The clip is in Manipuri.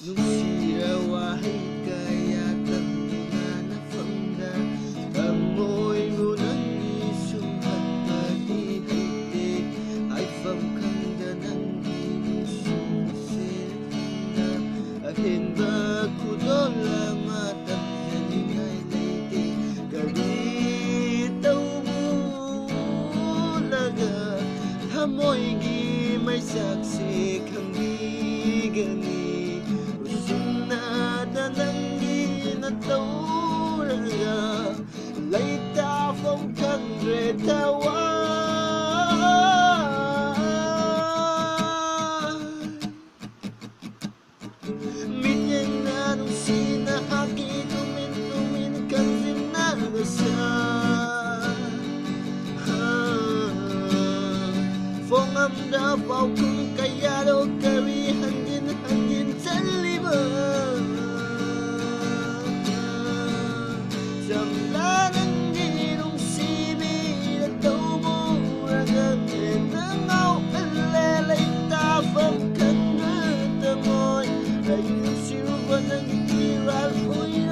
Nunsirawahay kaya tangina na fangda Amoy mo nang isumhat pagihayte Ay famkanda ng inusumusiranda Ahin ba kudola matapyan ngay layte Garitaw mo laga Hamoy gi may saksi kang bigani Tauraga Laita from country tawa Minyang na nung sina aki Tumin kang sinagasa Phong âm đã vào cung kaya đâu kari hangin taliban Samlanang ginong sibi na tumuragan Nangaw alelay tafang kanatamoy Ayun sirupa ng ikiral ko'y